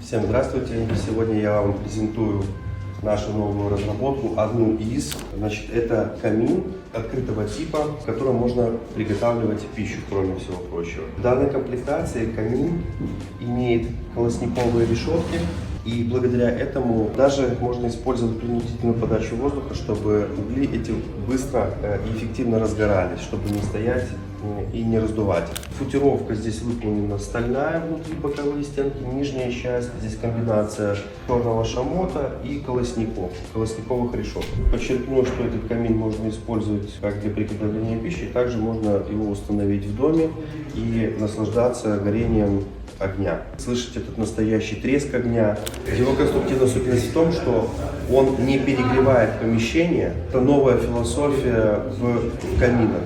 Всем здравствуйте! Сегодня я вам презентую нашу новую разработку, одну из. Значит, это камин открытого типа, в котором можно приготавливать пищу, кроме всего прочего. В данной комплектации камин имеет колосниковые решетки, и благодаря этому даже можно использовать принудительную подачу воздуха, чтобы угли эти быстро и эффективно разгорались, чтобы не стоять и не раздувать. Футировка здесь выполнена стальная, внутри боковые стенки, нижняя часть, здесь комбинация черного шамота и колосниковых решеток. Подчеркну, что этот камин можно использовать как для приготовления пищи, также можно его установить в доме и наслаждаться горением огня. Слышите этот настоящий треск огня. Его конструктивная особенность в том, что он не перегревает помещение. Это новая философия в каминах.